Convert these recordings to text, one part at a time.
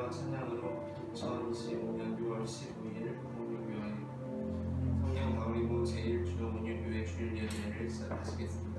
기도와 찬양으로 2025년 6월 15일 공동교회 성령 가우리모 제1주요문율교회 주일 예배를 시작하시겠습니다.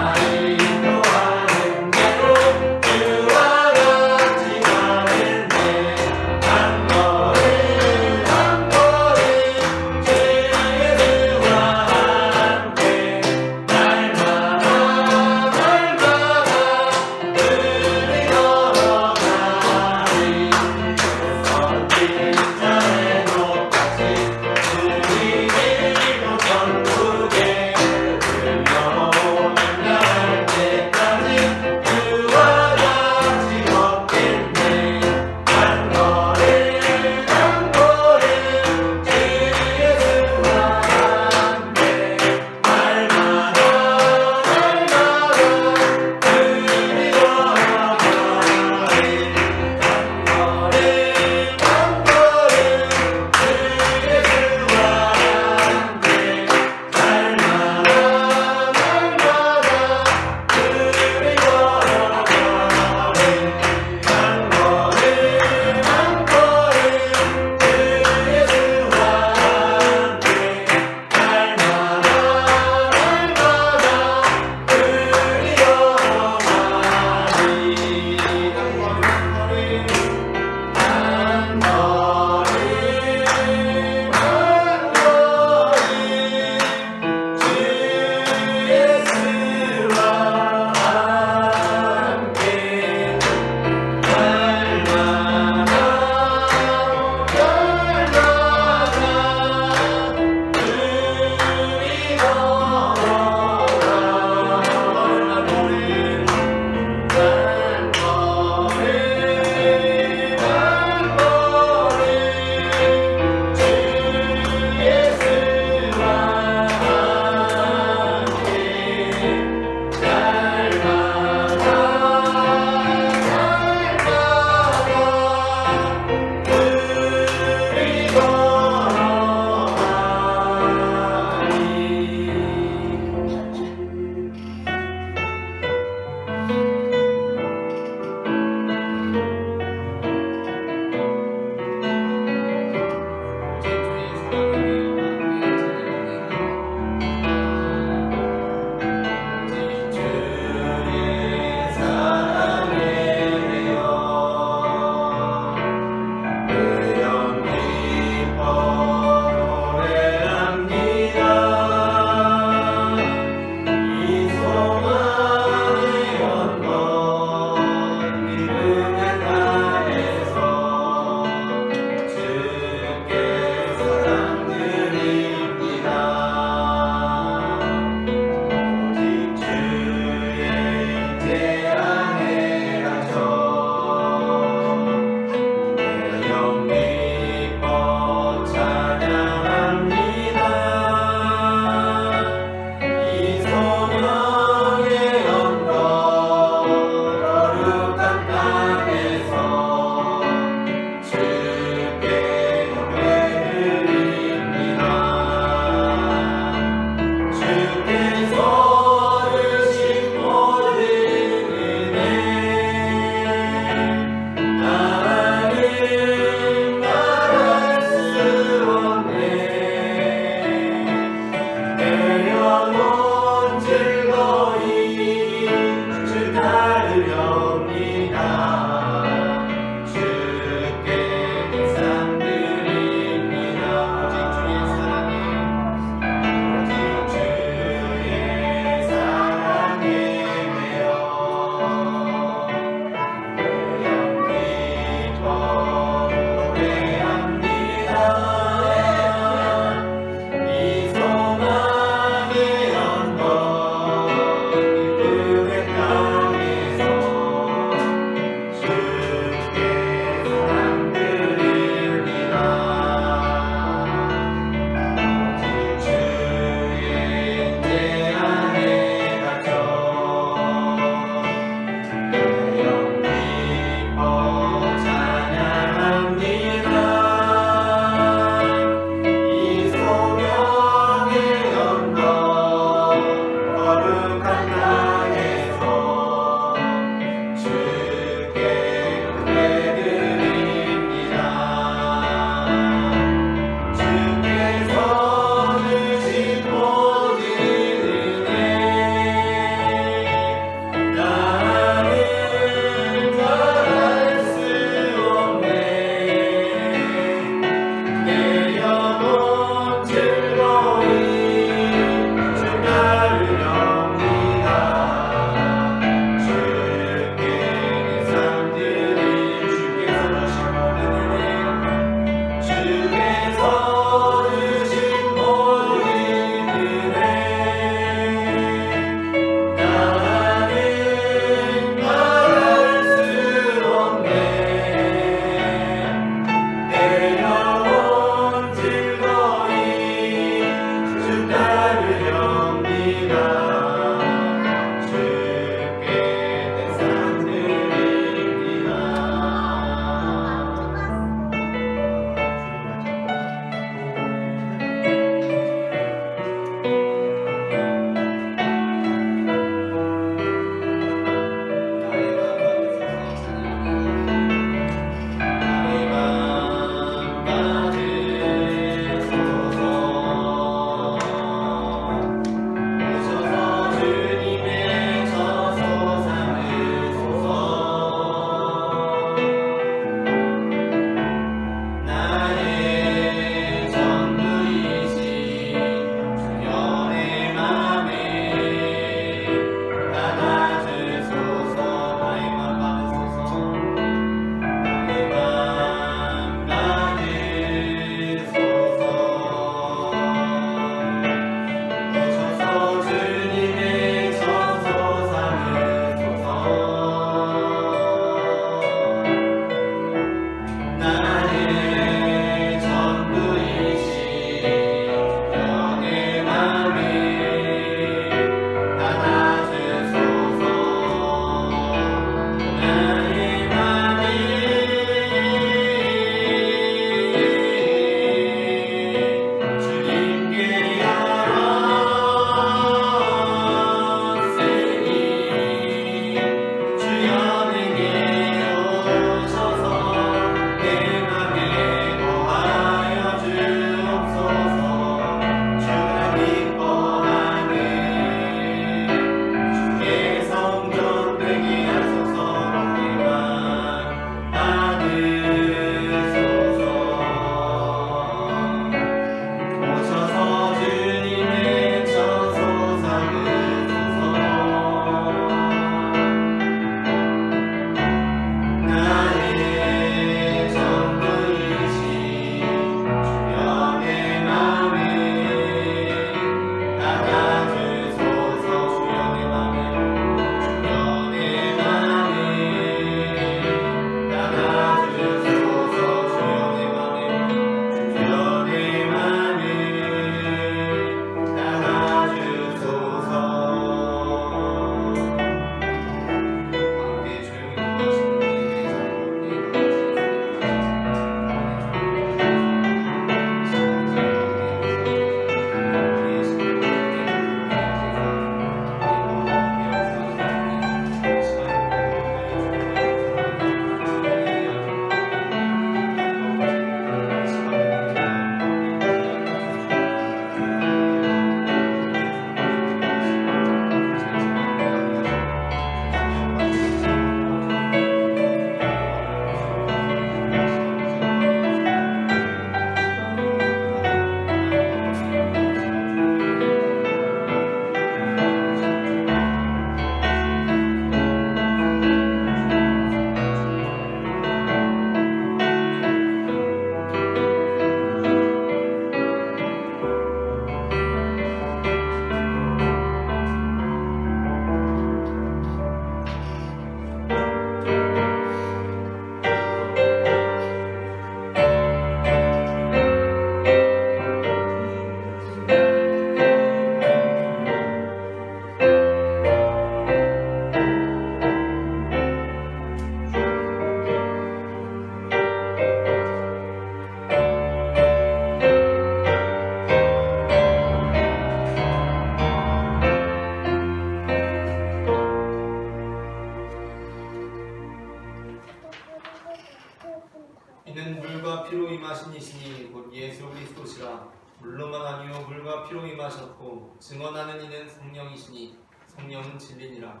이시니 곧 예수 그리스도시라. 물로만 아니요 물과 피로 임하셨고 증언하는 이는 성령이시니 성령은 진리니라.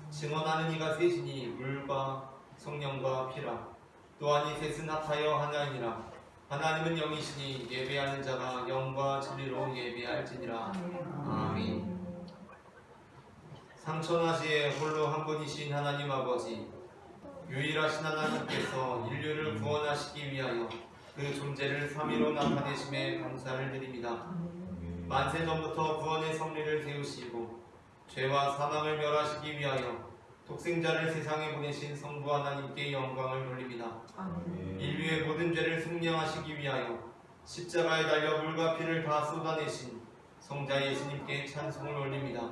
증언하는 이가 셋이니 물과 성령과 피라. 또한 이 셋은 합하여 하나이니라. 하나님은 영이시니 예배하는 자가 영과 진리로 예배할지니라. 아멘. 상천하시에 홀로 한 분이신 하나님 아버지, 유일하신 하나님께서 인류를 구원하시기 위하여 그 존재를 삼위로 나타내심에 감사를 드립니다. 만세 전부터 구원의 섭리를 세우시고 죄와 사망을 멸하시기 위하여 독생자를 세상에 보내신 성부 하나님께 영광을 돌립니다. 인류의 모든 죄를 승량하시기 위하여 십자가에 달려 물과 피를 다 쏟아내신 성자 예수님께 찬송을 올립니다.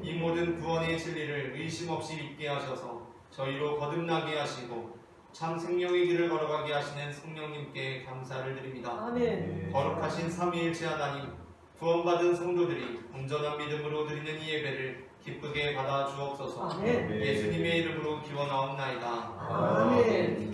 이 모든 구원의 진리를 의심 없이 믿게 하셔서 저희로 거듭나게 하시고 참 생명의 길을 걸어가게 하시는 성령님께 감사를 드립니다. 아멘. 거룩하신 삼위일체 하나님, 구원받은 성도들이 온전한 믿음으로 드리는 이 예배를 기쁘게 받아 주옵소서. 아멘. 예수님의 이름으로 기원하옵나이다. 아멘.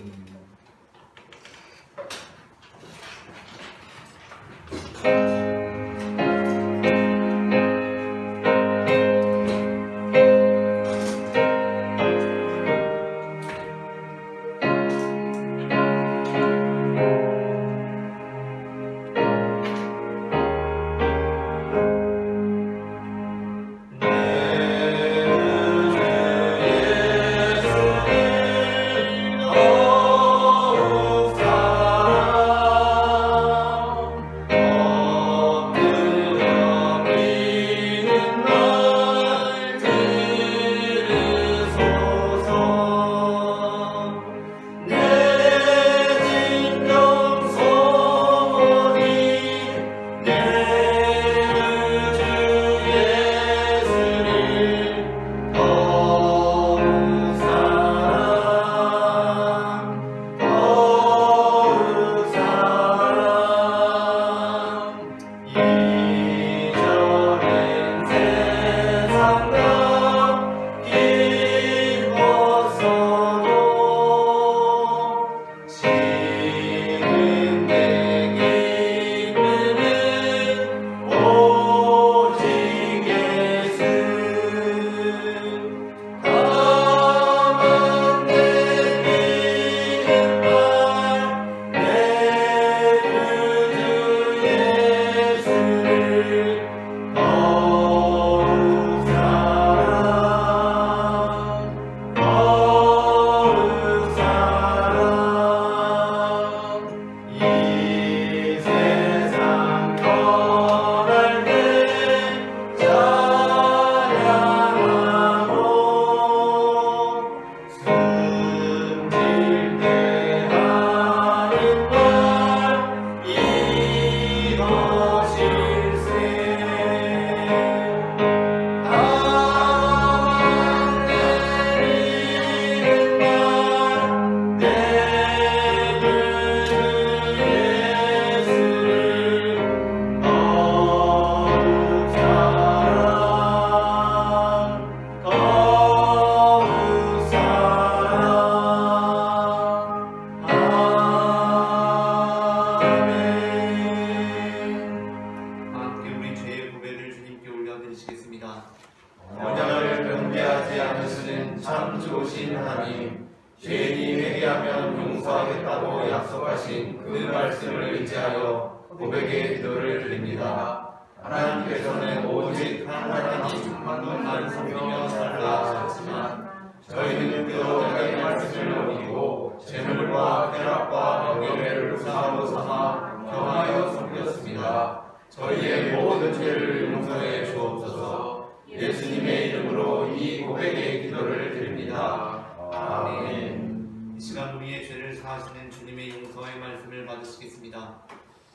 용서하겠다고 약속하신 그 말씀을 의지하여 고백의 기도를 드립니다. 하나님께서는 오직 한 하나님만만 섬기며 살라 하셨지만 저희는 그의 말씀을 어기고 재물과 쾌락과 명예를 우상으로 삼아 경하여 섬겼습니다. 저희의 모든 죄를 용서해 주옵소서. 예수님의 이름으로 이 고백의 기도를 드립니다. 아멘. 이 시간 우리의 죄를 사하시는 주님의 용서의 말씀을 받으시겠습니다.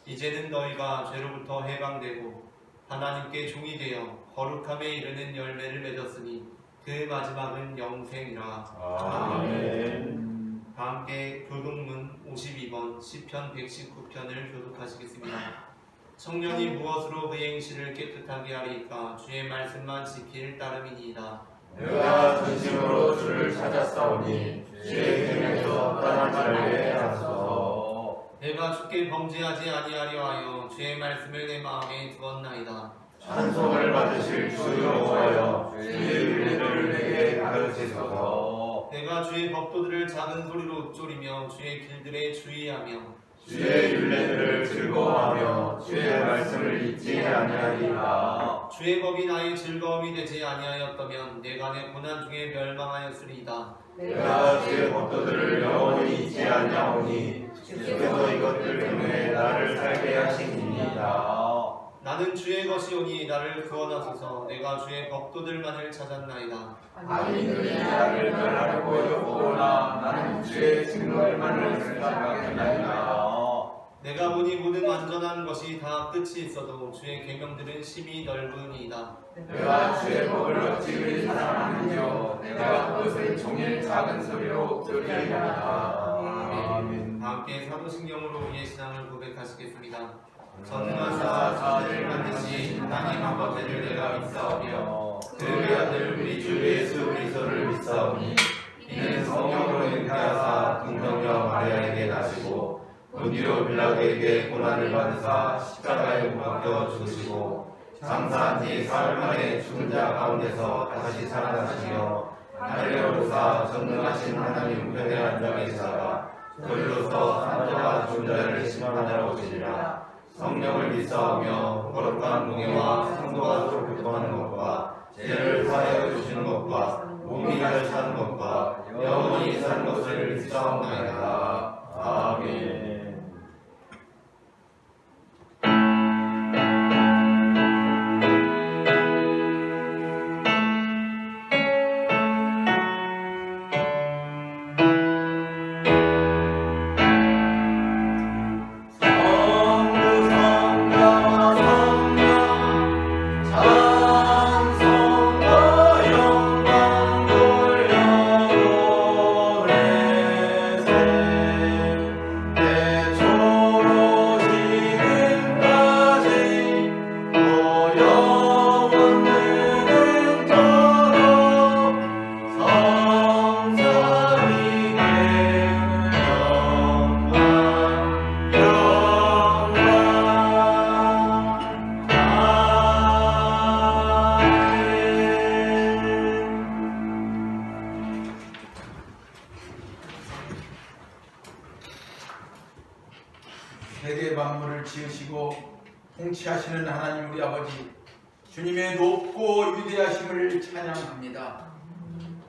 이제는 너희가 죄로부터 해방되고 하나님께 종이 되어 거룩함에 이르는 열매를 맺었으니 그 마지막은 영생이라. 아멘. 다 함께 교독문 52번 시편 119편을 교독하시겠습니다. 청년이 무엇으로 그 행실을 깨끗하게 하리까? 주의 말씀만 지킬 따름이니이다. 내가 진심으로 주를 찾았사오니 주의 길에서 떠나지 말게 하소서. 내가 주께 범죄하지 아니하려 하여 주의 말씀을 내 마음에 두었나이다. 찬송을 받으실 주 여호와여 주의 윤례를 내게 가르치소서. 내가 주의 법도들을 작은 소리로 읊조리며 주의 길들에 주의하며 주의 윤례들을 즐거워하며 주의 말씀을 잊지 아니하리라. 주의 법이 나의 즐거움이 되지 아니하였다면 내가 내 고난 중에 멸망하였으리이다. 내가 주의 법도들을 영원히 잊지 아니하오니 주께서 이것들 때문에 나를 살게 하시니이다. 나는 주의 것이오니 나를 구원하소서. 내가 주의 법도들만을 찾았나이다. 악인들이 나를 멸하려고 엿보거나 나는 주의 증거들만을 생각하나이다. 내가 보니 모든 완전한 것이 다 끝이 있어도 주의 계명들은 심히 넓으니이다. 내가 주의 법을 어찌 사랑하는지요 내가 그것을 종일 작은 소리로 들으리이다. 아멘. 다 함께 사도신경으로 우리의 신앙을 고백하시겠습니다. 전능하사 자들을 만드신 하나님 아버지를 내가 믿사오며 그의 아들 우리 주 예수 그리스도를 믿사오니 이는 성령으로 잉태하사 동정녀 마리아에게 나시고 본디오 빌라도에게 고난을 받으사 십자가에 못 박혀 죽으시고 장사한 지 사흘 만에 죽은 자 가운데서 다시 살아나시며 하늘에 오르사 전능하신 하나님 우편에 앉아 계시다가 저리로서 산자와 죽은 자를 심판하러 오시리라. 성령을 믿사오며 거룩한 공예와 성도가 서로 교통하는 것과 죄를 사하여 주시는 것과 몸이 다시 사는 것과 영원히 사는 것을 믿사옵나이다. 아멘. 세계 만물을 지으시고 통치하시는 하나님 우리 아버지, 주님의 높고 위대하심을 찬양합니다.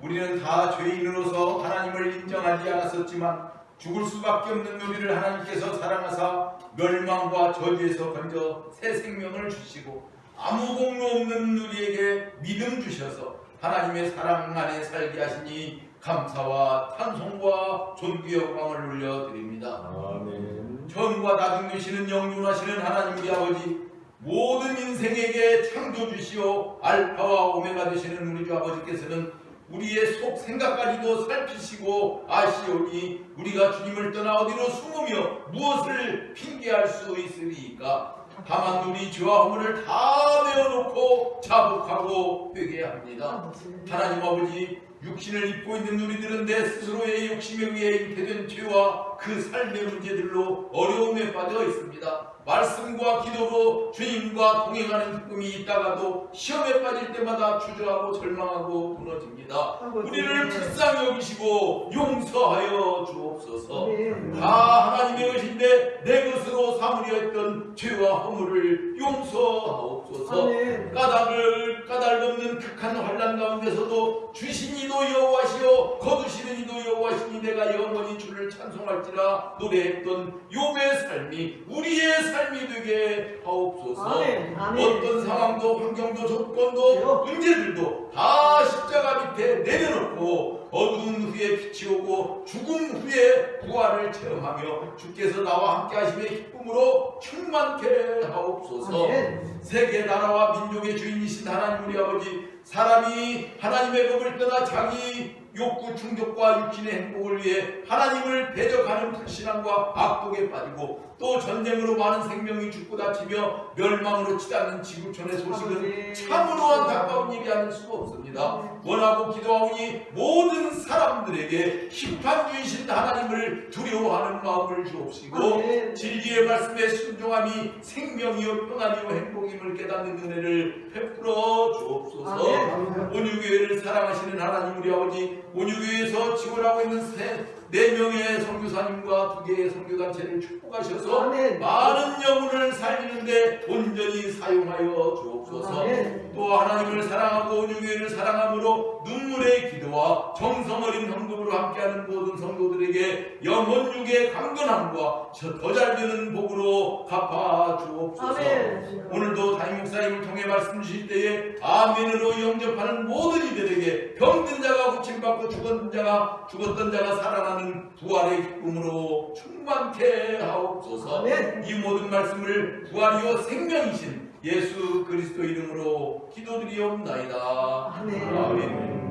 우리는 다 죄인으로서 하나님을 인정하지 않았었지만 죽을 수밖에 없는 우리를 하나님께서 사랑하사 멸망과 저주에서 건져 새 생명을 주시고 아무 공로 없는 우리에게 믿음 주셔서 하나님의 사랑 안에 살게 하시니 감사와 찬송과 존귀 영광을 올려드립니다. 아멘. 전과 다중 되시는 영존하시는 하나님 우리 아버지, 모든 인생에게 창조주시오 알파와 오메가 되시는 우리 주 아버지께서는 우리의 속 생각까지도 살피시고 아시오니 우리가 주님을 떠나 어디로 숨으며 무엇을 핑계할 수 있으리까? 다만 우리 죄와 허물을 다 내어놓고 자복하고 회개합니다. 하나님 아버지, 육신을 입고 있는 우리들은 내 스스로의 욕심에 의해 잉태된 죄와 그 삶의 문제들로 어려움에 빠져 있습니다. 말씀과 기도로 주님과 동행하는 기쁨이 있다가도 시험에 빠질 때마다 주저하고 절망하고 무너집니다. 우리를 불쌍히 여기시고 용서하여 주옵소서. 다 하나님의 것인데 내 것으로 삼으려 했던 죄와 허물을 용서하옵소서. 까닭없는 극한 환난 가운데서도 주신 이도 여호와시오 거두시는 이도 여호와시니 내가 영원히 주를 찬송할지라 노래했던 욥의 삶이 우리의 삶이 되게 하옵소서. 어떤 상황도 환경도 조건도 문제들도 다 십자가 밑에 내려놓고 어두운 후에 빛이 오고 죽음 후에 부활을 체험하며 주께서 나와 함께 하심의 기쁨으로 충만케 하옵소서. 세계 나라와 민족의 주인이신 하나님 우리 아버지, 사람이 하나님의 법을 떠나 자기 욕구 충족과 육신의 행복을 위해 하나님을 대적하는 불신앙과 악독에 빠지고 또 전쟁으로 많은 생명이 죽고 다치며 멸망으로 치닫는 지구촌의 소식은 참으로 안타까운 일이 아닐 수가 없습니다. 원하고 기도하오니 모든 모든 사람들에게 심판 주이신 하나님을 두려워하는 마음을 주옵시고 진리의 말씀에 순종함이 생명이요 평안이요 행복임을 깨닫는 은혜를 베풀어 주옵소서. 온유교회를 사랑하시는 하나님 우리 아버지, 온유교회에서 지원하고 있는 4명의 선교사님과 2개의 선교단체를 축복하셔서 많은 영혼을 살리는데 온전히 사용하여 주옵소서. 또 하나님을 사랑하고 온유교회를 사랑함으로 눈물의 기도와 정성 어린 헌금으로 함께하는 모든 성도들에게 영혼 육의 강건함과 더 잘 되는 복으로 갚아 주옵소서. 오늘도 담임 목사님을 통해 말씀 주실 때에 아멘으로 영접하는 모든 이들에게 병든 자가 고침받고 죽었던 자가 살아나는 부활의 기쁨으로 충만케 하옵소서. 이 모든 말씀을 부활이요 생명이신 예수 그리스도 이름으로 기도드리옵나이다. 아멘.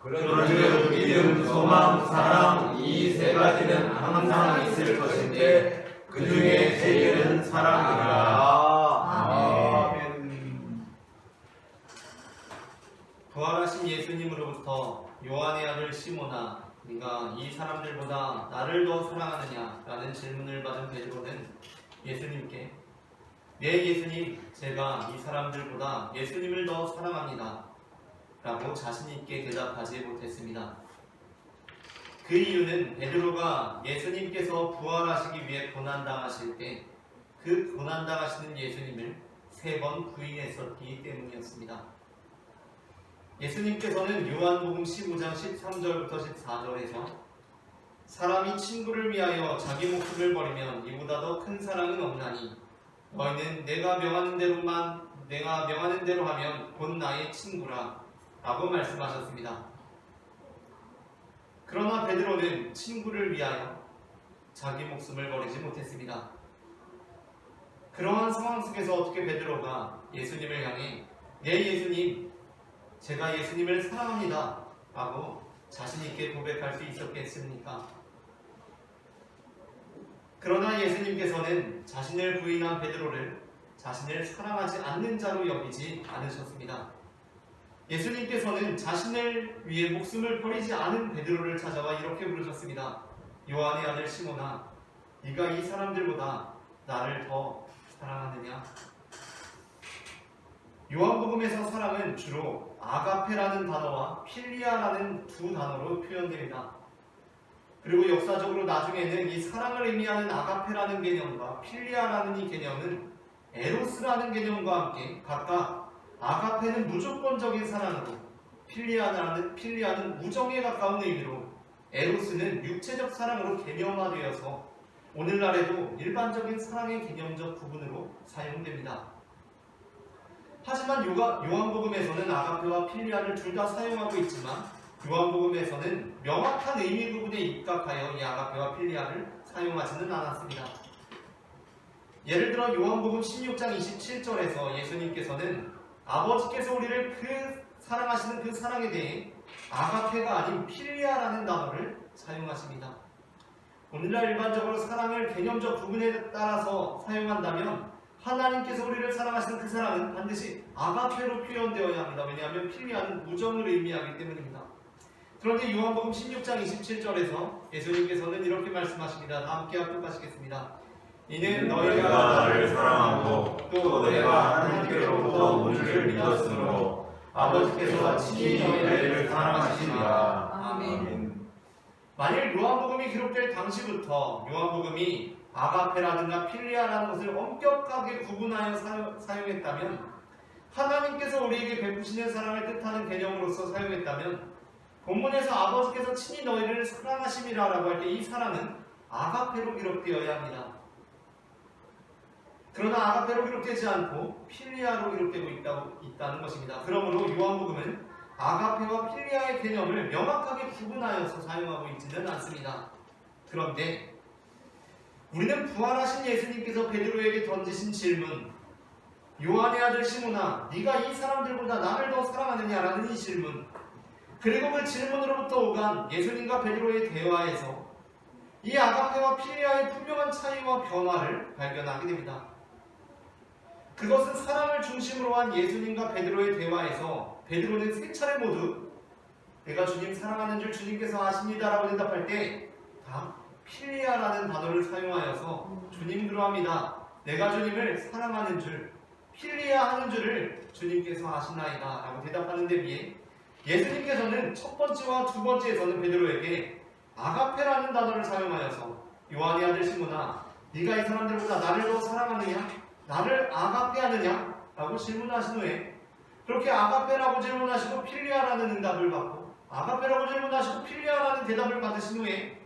그런즉 믿음, 소망, 사랑 이 3가지는 항상 있을 것인데 그 중에 제일은 사랑이라. 아멘. 부활하신 예수님으로부터 요한의 아들 시몬아, 네가 이 사람들보다 나를 더 사랑하느냐? 라는 질문을 받은 베드로는 예수님께 네 예수님, 제가 이 사람들보다 예수님을 더 사랑합니다 라고 자신있게 대답하지 못했습니다. 그 이유는 베드로가 예수님께서 부활하시기 위해 고난당하실 때 그 고난당하시는 예수님을 3번 부인했었기 때문이었습니다. 예수님께서는 요한복음 15장 13절부터 14절에서 사람이 친구를 위하여 자기 목숨을 버리면 이보다 더 큰 사랑은 없나니 너희는 내가 명하는 대로 하면 곧 나의 친구라 라고 말씀하셨습니다. 그러나 베드로는 친구를 위하여 자기 목숨을 버리지 못했습니다. 그러한 상황 속에서 어떻게 베드로가 예수님을 향해 네 예수님, 제가 예수님을 사랑합니다 라고 자신있게 고백할 수 있었겠습니까? 그러나 예수님께서는 자신을 부인한 베드로를 자신을 사랑하지 않는 자로 여기지 않으셨습니다. 예수님께서는 자신을 위해 목숨을 버리지 않은 베드로를 찾아와 이렇게 부르셨습니다. 요한의 아들 시몬아, 네가 이 사람들보다 나를 더 사랑하느냐? 요한복음에서 사랑은 주로 아가페라는 단어와 필리아라는 2 단어로 표현됩니다. 그리고 역사적으로 나중에는 이 사랑을 의미하는 아가페라는 개념과 필리아라는 이 개념은 에로스라는 개념과 함께 각각 아가페는 무조건적인 사랑으로, 필리아는 우정에 가까운 의미로, 에로스는 육체적 사랑으로 개념화되어서 오늘날에도 일반적인 사랑의 개념적 부분으로 사용됩니다. 하지만 요한복음에서는 아가페와 필리아를 둘 다 사용하고 있지만 요한복음에서는 명확한 의미 부분에 입각하여 이 아가페와 필리아를 사용하지는 않았습니다. 예를 들어 요한복음 16장 27절에서 예수님께서는 아버지께서 우리를 사랑하시는 그 사랑에 대해 아가페가 아닌 필리아라는 단어를 사용하십니다. 오늘날 일반적으로 사랑을 개념적 부분에 따라서 사용한다면 하나님께서 우리를 사랑하시는 그 사랑은 반드시 아가페로 표현되어야 합니다. 왜냐하면 필리아는 우정을 의미하기 때문입니다. 그런데 요한복음 16장 27절에서 예수님께서는 이렇게 말씀하십니다. 다 함께 합독하시겠습니다. 이는 너희가 나를 사랑하고 또 내가 하나님께로부터 온 줄 믿었으므로 아버지께서 친히 너희를 사랑하시니라. 아멘. 만일 요한복음이 기록될 당시부터 요한복음이 아가페라든가 필리아라는 것을 엄격하게 구분하여 사용했다면, 하나님께서 우리에게 베푸시는 사랑을 뜻하는 개념으로서 사용했다면, 본문에서 아버지께서 친히 너희를 사랑하심이라고 할 때 이 사랑은 아가페로 기록되어야 합니다. 그러나 아가페로 기록되지 않고 필리아로 기록되고 있다는 것입니다. 그러므로 요한복음은 아가페와 필리아의 개념을 명확하게 구분하여서 사용하고 있지는 않습니다. 그런데 우리는 부활하신 예수님께서 베드로에게 던지신 질문, 요한의 아들 시몬아, 네가 이 사람들보다 나를 더 사랑하느냐라는 이 질문, 그리고 그 질문으로부터 오간 예수님과 베드로의 대화에서 이 아가페와 필리아의 분명한 차이와 변화를 발견하게 됩니다. 그것은 사랑을 중심으로 한 예수님과 베드로의 대화에서 베드로는 세 차례 모두 내가 주님 사랑하는 줄 주님께서 아십니다라고 대답할 때 다 필리아라는 단어를 사용하여서 주님 그러합니다. 내가 주님을 사랑하는 줄, 필리아하는 줄을 주님께서 아시나이다 라고 대답하는 데 비해 예수님께서는 첫 번째와 두 번째에서는 베드로에게 아가페라는 단어를 사용하여서 요한의 아들 시몬아, 네가 이 사람들보다 나를 더 사랑하느냐? 나를 아가페하느냐? 라고 질문하신 후에 그렇게 아가페라고 질문하시고 필리아라는 응답을 받고 아가페라고 질문하시고 필리아라는 대답을 받으신 후에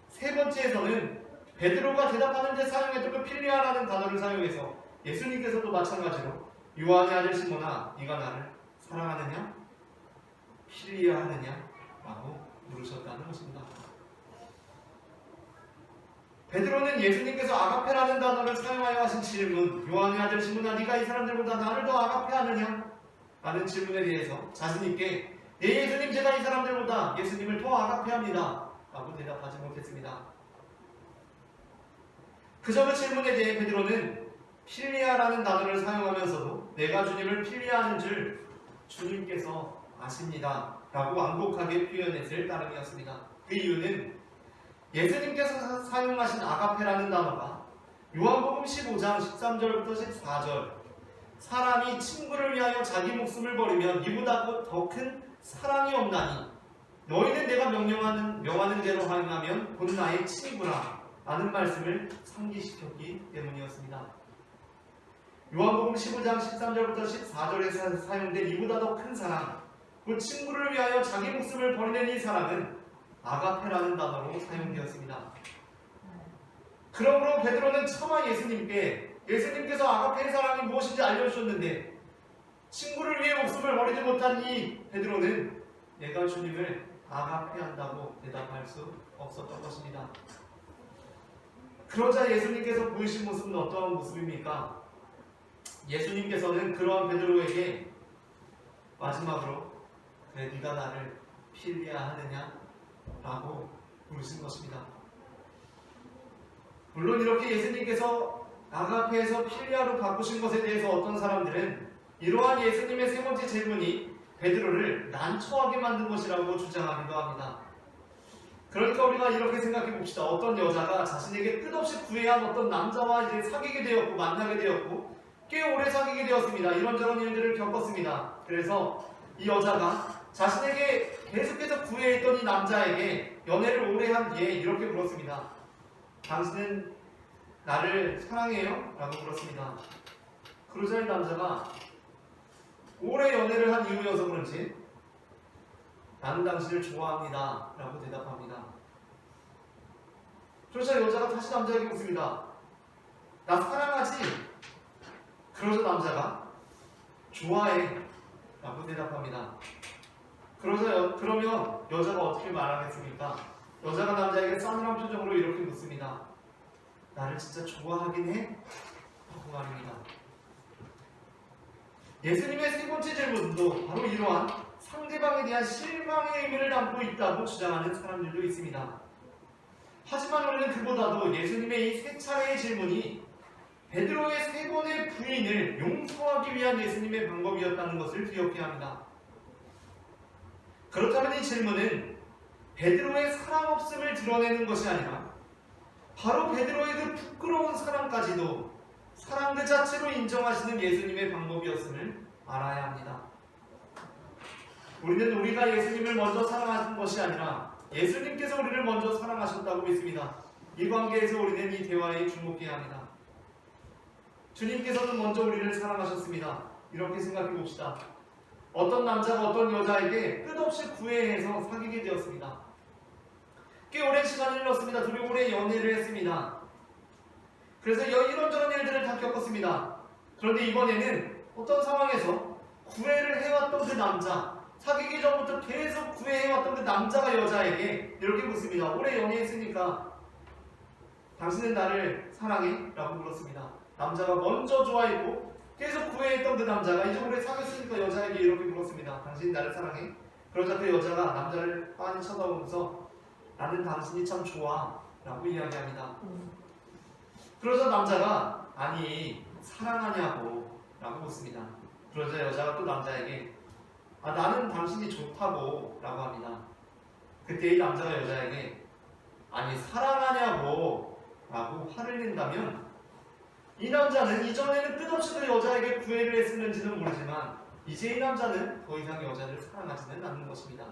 세 번째에서는 베드로가 대답하는 데 사용했던 그 필리아라는 단어를 사용해서 예수님께서도 마찬가지로 요한의 아들 시몬아, 네가 나를 사랑하느냐? 필리아하느냐? 라고 물으셨다는 것입니다. 베드로는 예수님께서 아가페라는 단어를 사용하여 하신 질문, 요한의 아들 시몬아, 네가 이 사람들보다 나를 더 아가페하느냐? 라는 질문에 대해서 자신있게 네 예수님, 제가 이 사람들보다 예수님을 더 아가페합니다 라고 대답하지 못했습니다. 그저 그 질문에 대해 베드로는 필리아라는 단어를 사용하면서도 내가 주님을 필리아하는 줄 주님께서 아십니다 라고 완곡하게 표현했을 따름이었습니다. 그 이유는 예수님께서 사용하신 아가페라는 단어가 요한복음 15장 13절부터 14절, 사람이 친구를 위하여 자기 목숨을 버리면 이보다 더 큰 사랑이 없나니 너희는 내가 명하는 대로 행하면 곧 나의 친구라 라는 말씀을 상기시켰기 때문이었습니다. 요한복음 15장 13절부터 14절에 사용된 이보다 더 큰 사랑, 그 친구를 위하여 자기 목숨을 버리는 이 사랑은 아가페라는 단어로 사용되었습니다. 그러므로 베드로는 차마 예수님께서 아가페의 사랑이 무엇인지 알려주셨는데 친구를 위해 목숨을 버리지 못한 이 베드로는 내가 주님을 아가페한다고 대답할 수 없었던 것입니다. 그러자 예수님께서 보이신 모습은 어떠한 모습입니까? 예수님께서는 그러한 베드로에게 마지막으로 그래 네가 나를 필리아하느냐? 라고 물으신 것입니다. 물론 이렇게 예수님께서 아가페에서 필리아로 바꾸신 것에 대해서 어떤 사람들은 이러한 예수님의 세 번째 질문이 베드로를 난처하게 만든 것이라고 주장하기도 합니다. 그러니까 우리가 이렇게 생각해 봅시다. 어떤 여자가 자신에게 끝없이 구애한 어떤 남자와 이제 사귀게 되었고 만나게 되었고 꽤 오래 사귀게 되었습니다. 이런저런 일들을 겪었습니다. 그래서 이 여자가 자신에게 계속해서 구애했던 이 남자에게 연애를 오래 한 뒤에 이렇게 물었습니다. 당신은 나를 사랑해요? 라고 물었습니다. 그러자 이 남자가 오래 연애를 한 이유여서 그런지 나는 당신을 좋아합니다 라고 대답합니다. 그러자 여자가 다시 남자에게 묻습니다. 나 사랑하지? 그러자 남자가 좋아해 라고 대답합니다. 그러면 여자가 어떻게 말하겠습니까? 여자가 남자에게 싸늘한 표정으로 이렇게 묻습니다. 나를 진짜 좋아하긴 해? 라고 말입니다. 예수님의 세 번째 질문도 바로 이러한 상대방에 대한 실망의 의미를 담고 있다고 주장하는 사람들도 있습니다. 하지만 우리는 그보다도 예수님의 이 세 차례의 질문이 베드로의 3번의 부인을 용서하기 위한 예수님의 방법이었다는 것을 기억해야 합니다. 그렇다면 이 질문은 베드로의 사랑 없음을 드러내는 것이 아니라 바로 베드로의 그 부끄러운 사랑까지도 사랑 그 자체로 인정하시는 예수님의 방법이었음을 알아야 합니다. 우리는 우리가 예수님을 먼저 사랑하신 것이 아니라 예수님께서 우리를 먼저 사랑하셨다고 믿습니다. 이 관계에서 우리는 이 대화에 주목해야 합니다. 주님께서는 먼저 우리를 사랑하셨습니다. 이렇게 생각해 봅시다. 어떤 남자가 어떤 여자에게 끝없이 구애해서 사귀게 되었습니다. 꽤 오랜 시간이 흘렀습니다. 둘이 오래 연애를 했습니다. 그래서 이런저런 일들을 다 겪었습니다. 그런데 이번에는 어떤 상황에서 구애를 해왔던 그 남자, 사귀기 전부터 계속 구애해왔던 그 남자가 여자에게 이렇게 묻습니다. 오래 연애했으니까 당신은 나를 사랑해? 라고 물었습니다. 남자가 먼저 좋아했고 계속 구애했던 그 남자가 이제 오래 사귀었으니까 여자에게 이렇게 물었습니다. 당신이 나를 사랑해? 그러자 그 여자가 남자를 빤히 쳐다보면서 나는 당신이 참 좋아 라고 이야기합니다. 그러자 남자가 아니 사랑하냐고 라고 묻습니다. 그러자 여자가 또 남자에게 나는 당신이 좋다고 라고 합니다. 그때 이 남자가 여자에게 아니 사랑하냐고 라고 화를 낸다면 이 남자는 이전에는 끝없이 그 여자에게 구애를 했었는지는 모르지만 이제 이 남자는 더 이상 여자를 사랑하지는 않는 것입니다.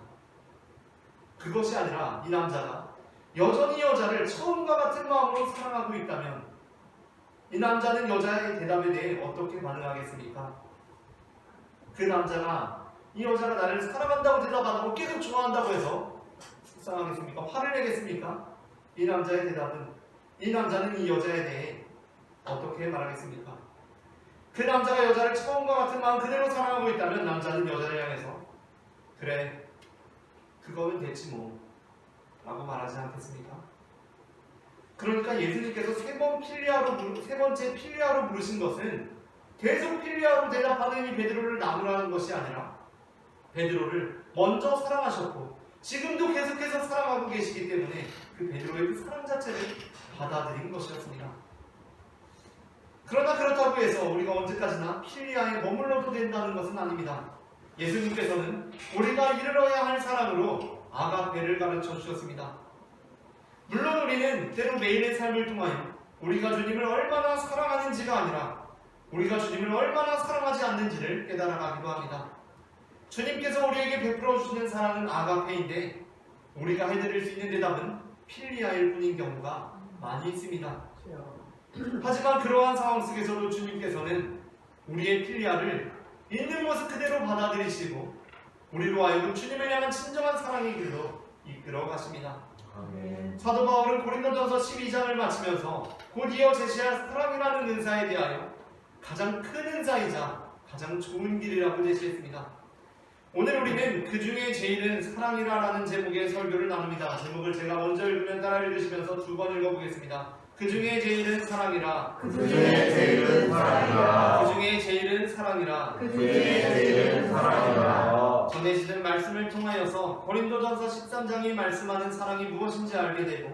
그것이 아니라 이 남자가 여전히 여자를 처음과 같은 마음으로 사랑하고 있다면 이 남자는 여자의 대답에 대해 어떻게 반응하겠습니까? 그 남자가 이 여자가 나를 사랑한다고 대답 안 하고 계속 좋아한다고 해서 속상하겠습니까? 화를 내겠습니까? 이 남자의 대답은 이 남자는 이 여자에 대해 어떻게 말하겠습니까? 그 남자가 여자를 처음과 같은 마음 그대로 사랑하고 있다면 남자는 여자를 향해서 그래 그거는 됐지 뭐 라고 말하지 않겠습니까? 그러니까 예수님께서 세 번째 필리아로 부르신 것은 계속 필리아로 대답하는 이 베드로를 나무라는 것이 아니라 베드로를 먼저 사랑하셨고 지금도 계속해서 사랑하고 계시기 때문에 그 베드로의 그 사랑 자체를 받아들인 것이었습니다. 그러나 그렇다고 해서 우리가 언제까지나 필리아에 머물러도 된다는 것은 아닙니다. 예수님께서는 우리가 이르러야 할 사랑으로 아가페를 가르쳐 주셨습니다. 물론 우리는 때로 매일의 삶을 통하여 우리가 주님을 얼마나 사랑하는지가 아니라 우리가 주님을 얼마나 사랑하지 않는지를 깨달아가기도 합니다. 주님께서 우리에게 베풀어 주시는 사랑은 아가페인데 우리가 해드릴 수 있는 대답은 필리아일 뿐인 경우가 많이 있습니다. 하지만 그러한 상황 속에서도 주님께서는 우리의 필리아를 있는 모습 그대로 받아들이시고 우리로 하여금 주님을 향한 진정한 사랑의 길로 이끌어 가십니다. 사도 바울은 고린도전서 12장을 마치면서 곧 이어 제시할 사랑이라는 은사에 대하여 가장 큰 은사이자 가장 좋은 길이라고 제시했습니다. 오늘 우리는 그 중에 제일은 사랑이라라는 제목의 설교를 나눕니다. 제목을 제가 먼저 읽으면 따라 읽으시면서 두 번 읽어보겠습니다. 그 중에 제일은 사랑이라. 그 중에 제일은 사랑이라. 그 중에 제일은 사랑이라. 그 중에 제일은 사랑이라. 전해지는 말씀을 통하여서 고린도전서 13장이 말씀하는 사랑이 무엇인지 알게 되고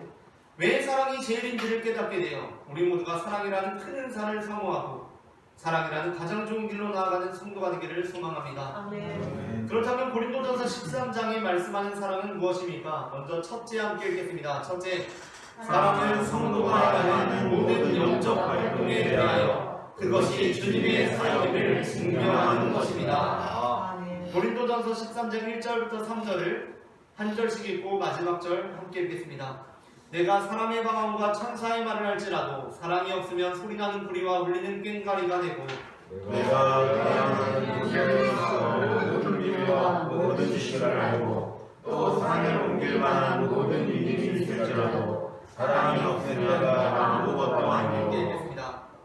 왜 사랑이 제일인지를 깨닫게 되어 우리 모두가 사랑이라는 큰 은사를 사모하고 사랑이라는 가장 좋은 길로 나아가는 성도가 되기를 소망합니다. 아멘. 그렇다면 고린도전서 13장이 말씀하는 사랑은 무엇입니까? 먼저 첫째 함께 읽겠습니다. 첫째, 사랑은 성도가 행하는 모든 영적 활동에 대하여 그것이 주님의 사역임을 증명하는 것입니다. 고린도전서 13장 1절부터 3절을 한 절씩 읽고 마지막 절 함께 읽겠습니다. 내가 사람의 방언과 천사의 말을 할지라도 사랑이 없으면 소리나는 구리와 울리는 꽹과리가 되고 내가 그냥 모든 비밀과 모든 지식을 알고 또 산을 옮길 만한 모든 믿음이 있을지라도 사랑이 없으면 내가 아무것도 아니오.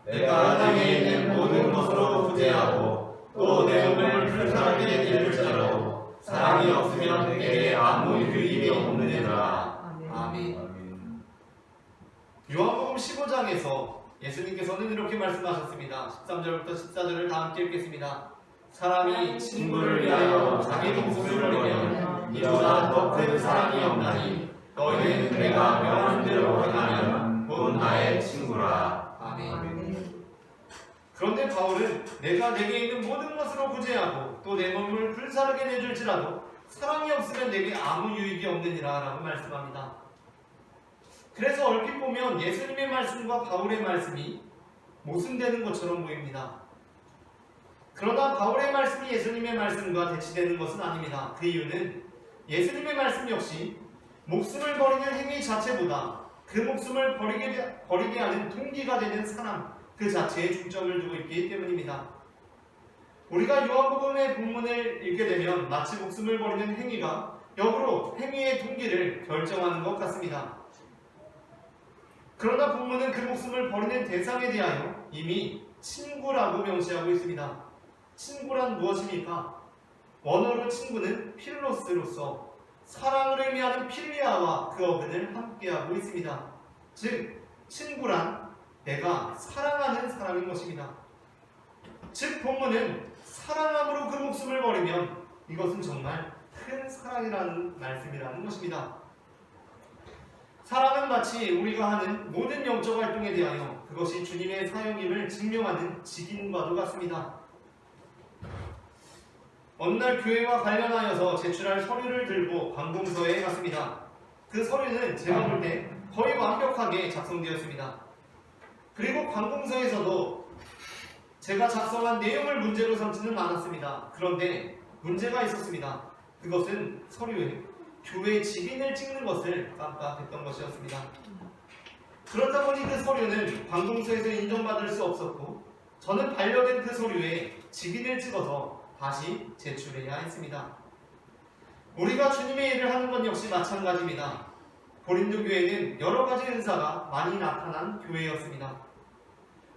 내가 땅에 있는 모든 것으로 부재하고 또 내 몸을 불쌍하게 이룰지라도 사랑이 없으면 내게 아무 유익이 없느니라. 아멘. 요한복음 15장에서 예수님께서는 이렇게 말씀하셨습니다. 13절부터 14절을 다 함께 읽겠습니다. 사람이 친구를 위하여 자기 목숨을 걸면 이보다 더 큰 사랑이 없나니 너희는 내가 명하는 대로 행하면 곧 나의 친구라. 아멘. 그런데 바울은 내가 내게 있는 모든 것으로 구제하고 또 내 몸을 불사르게 내줄지라도 사랑이 없으면 내게 아무 유익이 없느니라 라고 말씀합니다. 그래서 얼핏 보면 예수님의 말씀과 바울의 말씀이 모순되는 것처럼 보입니다. 그러나 바울의 말씀이 예수님의 말씀과 대치되는 것은 아닙니다. 그 이유는 예수님의 말씀 역시 목숨을 버리는 행위 자체보다 그 목숨을 버리게 하는 동기가 되는 사랑 그 자체에 중점을 두고 있기 때문입니다. 우리가 요한복음의 본문을 읽게 되면 마치 목숨을 버리는 행위가 역으로 행위의 동기를 결정하는 것 같습니다. 그러나 본문은 그 목숨을 버리는 대상에 대하여 이미 친구라고 명시하고 있습니다. 친구란 무엇입니까? 원어로 친구는 필로스로서 사랑을 의미하는 필리아와 그 어근을 함께하고 있습니다. 즉 친구란 내가 사랑하는 사람인 것입니다. 즉 본문은 사랑함으로 그 목숨을 버리면 이것은 정말 큰 사랑이라는 말씀이라는 것입니다. 사랑은 마치 우리가 하는 모든 영적 활동에 대하여 그것이 주님의 사역임을 증명하는 직인과도 같습니다. 어느 날 교회와 관련하여서 제출할 서류를 들고 관공서에 갔습니다. 그 서류는 제가 볼 때 거의 완벽하게 작성되었습니다. 그리고 관공서에서도 제가 작성한 내용을 문제로 삼지는 않았습니다. 그런데 문제가 있었습니다. 그것은 서류에 교회 직인을 찍는 것을 깜빡했던 것이었습니다. 그렇다 보니 그 서류는 관공서에서 인정받을 수 없었고 저는 반려된 그 서류에 직인을 찍어서 다시 제출해야 했습니다. 우리가 주님의 일을 하는 것 역시 마찬가지입니다. 고린도 교회는 여러 가지 은사가 많이 나타난 교회였습니다.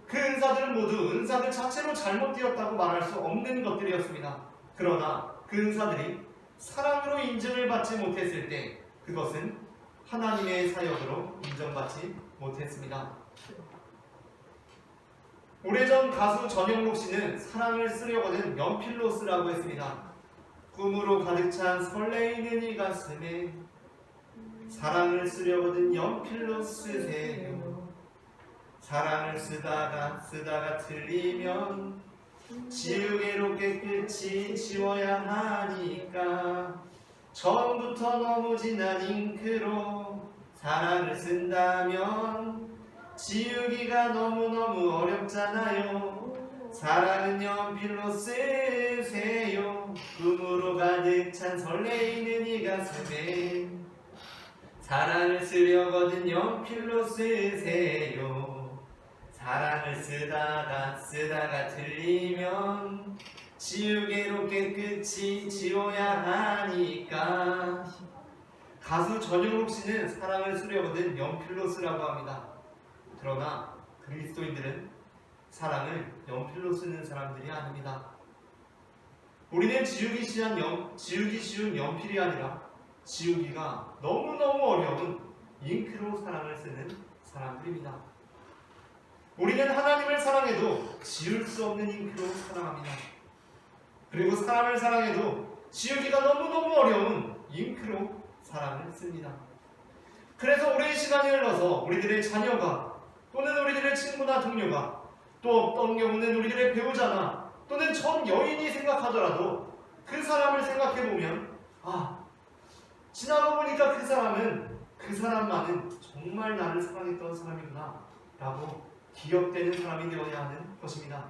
그 은사들은 모두 은사들 자체로 잘못되었다고 말할 수 없는 것들이었습니다. 그러나 그 은사들이 사랑으로 인정을 받지 못했을 때 그것은 하나님의 사역으로 인정받지 못했습니다. 오래전 가수 전영록 씨는 사랑을 쓰려거든 연필로 쓰라고 했습니다. 꿈으로 가득 찬 설레이는 이 가슴에 사랑을 쓰려거든 연필로 쓰세요. 사랑을 쓰다가 틀리면 지우개로 깨끗이 지워야 하니까 처음부터 너무 진한 잉크로 사랑을 쓴다면 지우기가 너무너무 어렵잖아요. 사랑은 연필로 쓰세요. 꿈으로 가득 찬 설레이는 이 가슴에 사랑을 쓰려거든 연필로 쓰세요. 사랑을 쓰다가 틀리면 지우개로 깨끗이 지워야 하니까. 가수 전영록 씨는 사랑을 쓰려거든 연필로 쓰라고 합니다. 그러나 그리스도인들은 사랑을 연필로 쓰는 사람들이 아닙니다. 우리는 지우기 쉬운 연필이 아니라 지우기가 너무너무 어려운 잉크로 사랑을 쓰는 사람들입니다. 우리는 하나님을 사랑해도 지울 수 없는 잉크로 사랑합니다. 그리고 사람을 사랑해도 지우기가 너무너무 어려운 잉크로 사랑을 씁니다. 그래서 오랜 시간이 흘러서 우리들의 자녀가 또는 우리들의 친구나 동료가 또 어떤 경우는 우리들의 배우자나 또는 전 여인이 생각하더라도 그 사람을 생각해보면 지나고 보니까 그 사람만은 정말 나를 사랑했던 사람이구나 라고 기억되는 사람이 되어야 하는 것입니다.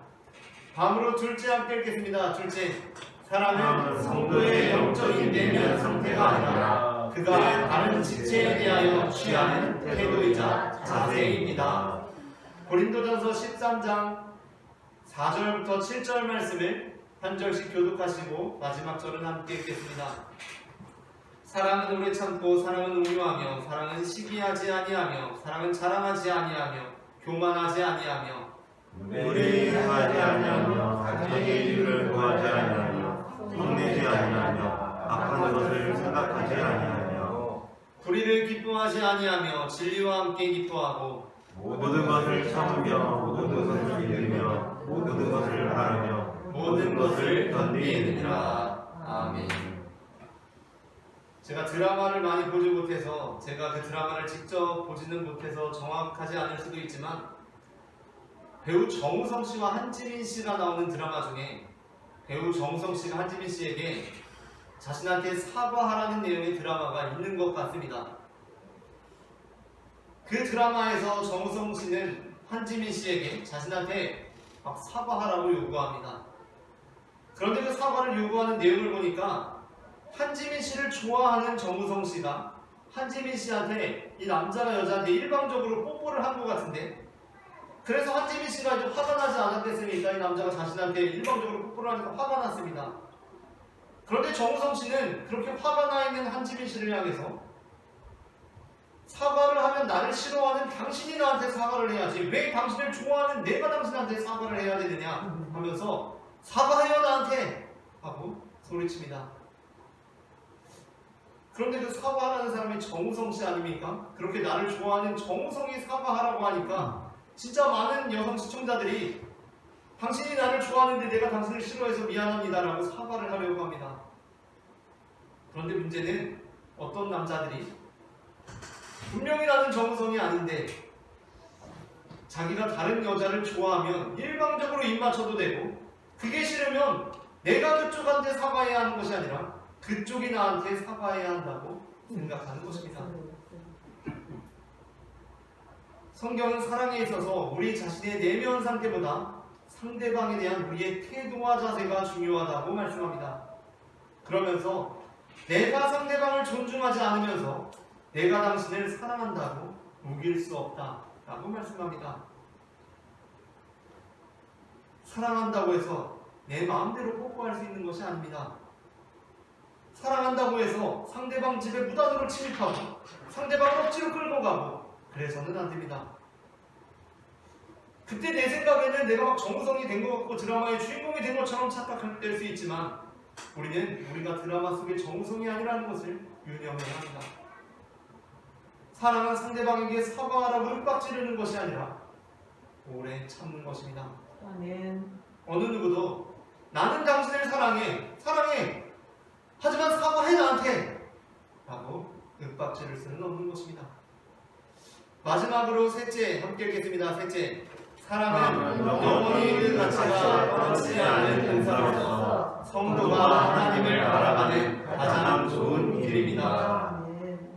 다음으로 둘째 함께 읽겠습니다. 둘째, 사랑은 성도의 영적인 내면 상태가 아니라 그가 다른 지체에 대하여 취하는 태도이자 자세입니다. 고린도전서 13장 4절부터 7절 말씀을 한 절씩 교독하시고 마지막 절은 함께 읽겠습니다. 사랑은 오래 참고 사랑은 온유하며 사랑은 시기하지 아니하며 사랑은 자랑하지 아니하며 교만하지 아니하며 무례하지 아니하며 자기의 이익을 구하지 아니하며 흉내지 아니하며 악한 것을 생각하지 아니하며 불의를 기뻐하지 아니하며 진리와 함께 기뻐하고 모든 것을 참으며 모든 것을 믿으며 모든 것을 바라며 모든 것을 견디느니라. 아멘. 제가 드라마를 많이 보지 못해서 제가 그 드라마를 직접 보지는 못해서 정확하지 않을 수도 있지만 배우 정우성 씨와 한지민 씨가 나오는 드라마 중에 배우 정우성 씨가 한지민 씨에게 자신한테 사과하라는 내용의 드라마가 있는 것 같습니다. 그 드라마에서 정우성 씨는 한지민 씨에게 자신한테 막 사과하라고 요구합니다. 그런데 그 사과를 요구하는 내용을 보니까 한지민 씨를 좋아하는 정우성 씨가 한지민 씨한테 이 남자가 여자한테 일방적으로 뽀뽀를 한 것 같은데, 그래서 한지민 씨가 이제 화가 나지 않았겠습니까? 이 남자가 자신한테 일방적으로 뽀뽀를 하니까 화가 났습니다. 그런데 정우성 씨는 그렇게 화가 나 있는 한지민 씨를 향해서 사과를 하면 나를 싫어하는 당신이 나한테 사과를 해야지, 왜 당신을 좋아하는 내가 당신한테 사과를 해야 되느냐 하면서 사과해요 나한테 하고 소리칩니다. 그런데 그 사과하라는 사람이 정우성 씨 아닙니까? 그렇게 나를 좋아하는 정우성이 사과하라고 하니까 진짜 많은 여성 시청자들이 당신이 나를 좋아하는데 내가 당신을 싫어해서 미안합니다 라고 사과를 하려고 합니다. 그런데 문제는 어떤 남자들이 분명히 나는 정우성이 아닌데 자기가 다른 여자를 좋아하면 일방적으로 입 맞춰도 되고, 그게 싫으면 내가 그쪽한테 사과해야 하는 것이 아니라 그쪽이 나한테 사과해야 한다고 생각하는 것입니다. 성경은 사랑에 있어서 우리 자신의 내면 상태보다 상대방에 대한 우리의 태도와 자세가 중요하다고 말씀합니다. 그러면서 내가 상대방을 존중하지 않으면서 내가 당신을 사랑한다고 우길 수 없다라고 말씀합니다. 사랑한다고 해서 내 마음대로 뽀뽀할 수 있는 것이 아닙니다. 사랑한다고 해서 상대방 집에 무단으로 침입하고 상대방을 억지로 끌고 가고 그래서는 안 됩니다. 그때 내 생각에는 내가 막 정우성이 된 것 같고 드라마의 주인공이 된 것처럼 착각될 수 있지만, 우리가 드라마 속의 정우성이 아니라는 것을 유념해야 합니다. 사랑은 상대방에게 사과하라고 윽박지르는 것이 아니라 오래 참는 것입니다. 아멘. 어느 누구도 나는 당신을 사랑해 하지만 사과해 나한테 라고 윽박지를 수는 없는 것입니다. 마지막으로 셋째 함께 읽겠습니다. 셋째, 사랑은 영원히 그 가치가 떨어지지 않는 은사로서 성도가 하나님을 알아가는 가장 좋은 길입니다.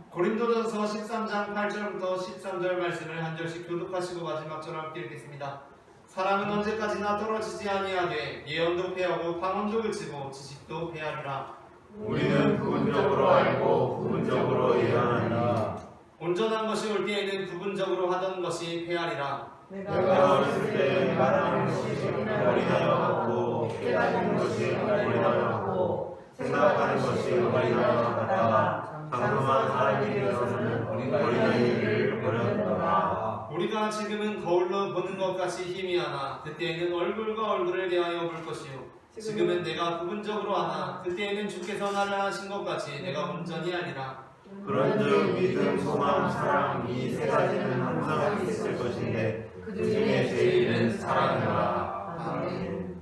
고린도전서 13장 8절부터 13절 말씀을 한 절씩 교독하시고 마지막 절 함께 읽겠습니다. 사랑은 언제까지나 떨어지지 아니하되 예언도 패하고 방언도 그치고 지식도 패하리라. 우리는 부분적으로 알고 부분적으로 예언하니 온전한 것이 올 때에는 부분적으로 하던 것이 패하리라. 내가 어렸을 때 말하는 것이 어린아이와 같고 깨닫는 것이 어린아이와 같고 생각하는 것이 어린아이와 같다가 장성한 사람이 되어서는 어린아이를 버렸노라. 우리가 지금은 거울로 보는 것 같이 희미하나 그때에는 얼굴과 얼굴을 대하여 볼 것이요, 지금은 내가 부분적으로 하나 그때에는 주께서 나를 하신 것 같이 내가 온전히 하리라. 그런즉 믿음, 소망, 사랑 이 세 가지는 항상 있을 것인데 그 중에 제일은 사랑이라. 아멘.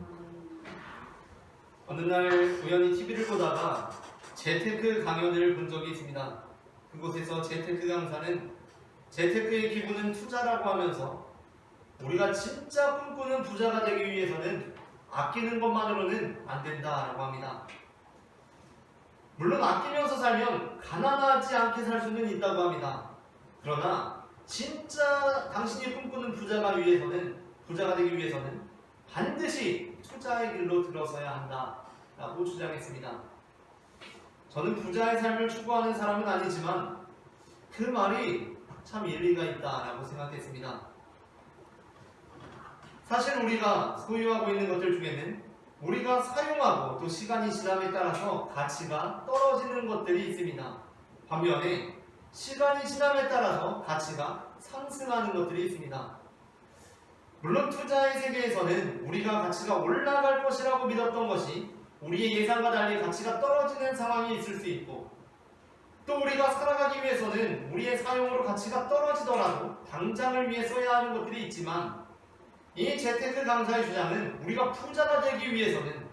어느 날 우연히 TV를 보다가 재테크 강연을 본 적이 있습니다. 그곳에서 재테크 강사는 재테크의 기본은 투자라고 하면서 우리가 진짜 꿈꾸는 부자가 되기 위해서는 아끼는 것만으로는 안 된다라고 합니다. 물론 아끼면서 살면 가난하지 않게 살 수는 있다고 합니다. 그러나 진짜 당신이 꿈꾸는 부자가 되기 위해서는 반드시 투자의 길로 들어서야 한다라고 주장했습니다. 저는 부자의 삶을 추구하는 사람은 아니지만 그 말이 참 일리가 있다라고 생각했습니다. 사실 우리가 소유하고 있는 것들 중에는 우리가 사용하고 또 시간이 지남에 따라서 가치가 떨어지는 것들이 있습니다. 반면에 시간이 지남에 따라서 가치가 상승하는 것들이 있습니다. 물론 투자의 세계에서는 우리가 가치가 올라갈 것이라고 믿었던 것이 우리의 예상과 달리 가치가 떨어지는 상황이 있을 수 있고, 또 우리가 살아가기 위해서는 우리의 사용으로 가치가 떨어지더라도 당장을 위해 써야 하는 것들이 있지만, 이 재테크 강사의 주장은 우리가 부자가 되기 위해서는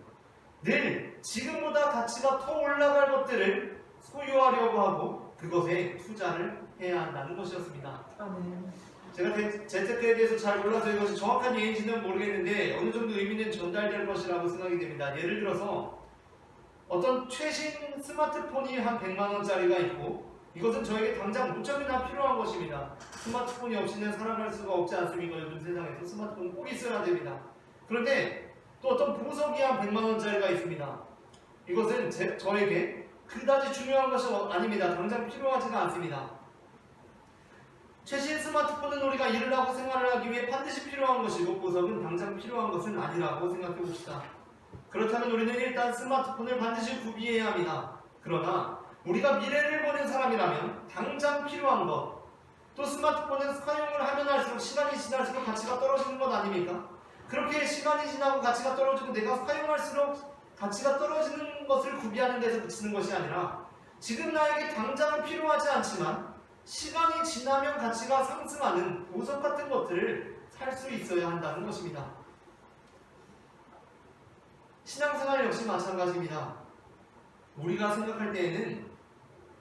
늘 지금보다 가치가 더 올라갈 것들을 소유하려고 하고 그것에 투자를 해야 한다는 것이었습니다. 아멘. 제가 Z테크에 대해서 잘 몰라서 이것이 정확한 예인지는 모르겠는데 어느 정도 의미는 전달될 것이라고 생각이 됩니다. 예를 들어서 어떤 최신 스마트폰이 한 100만 원짜리가 있고 이것은 저에게 당장 무척이나 필요한 것입니다. 스마트폰이 없이는 살아갈 수가 없지 않습니까? 요즘 세상에서 스마트폰 꼭 있어야 됩니다. 그런데 또 어떤 보석이 한 100만 원짜리가 있습니다. 이것은 저에게 그다지 중요한 것이 아닙니다. 당장 필요하지가 않습니다. 최신 스마트폰은 우리가 일을 하고 생활을 하기 위해 반드시 필요한 것이고 보석은 당장 필요한 것은 아니라고 생각해 봅시다. 그렇다면 우리는 일단 스마트폰을 반드시 구비해야 합니다. 그러나 우리가 미래를 보는 사람이라면 당장 필요한 것, 또 스마트폰은 사용을 하면 할수록 시간이 지날수록 가치가 떨어지는 것 아닙니까? 그렇게 시간이 지나고 가치가 떨어지고 내가 사용할수록 가치가 떨어지는 것을 구비하는 데서 그치는 것이 아니라 지금 나에게 당장은 필요하지 않지만 시간이 지나면 가치가 상승하는 보석 같은 것들을 살 수 있어야 한다는 것입니다. 신앙생활 역시 마찬가지입니다. 우리가 생각할 때에는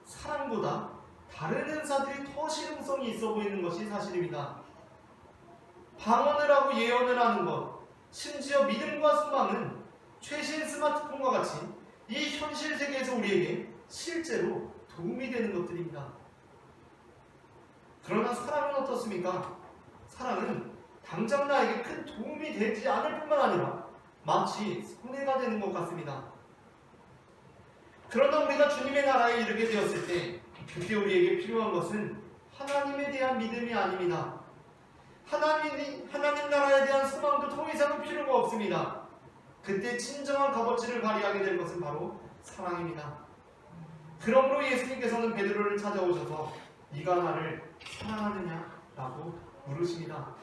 사랑보다 다른 은사들이 더 실용성이 있어 보이는 것이 사실입니다. 방언을 하고 예언을 하는 것, 심지어 믿음과 소망은 최신 스마트폰과 같이 이 현실 세계에서 우리에게 실제로 도움이 되는 것들입니다. 그러나 사랑은 어떻습니까? 사랑은 당장 나에게 큰 도움이 되지 않을 뿐만 아니라 마치 손해가 되는 것 같습니다. 그러나 우리가 주님의 나라에 이르게 되었을 때 그때 우리에게 필요한 것은 하나님에 대한 믿음이 아닙니다. 하나님 나라에 대한 소망도 더 이상은 필요가 없습니다. 그때 진정한 값어치를 발휘하게 될 것은 바로 사랑입니다. 그러므로 예수님께서는 베드로를 찾아오셔서 네가 나를 사랑하느냐? 라고 물으십니다.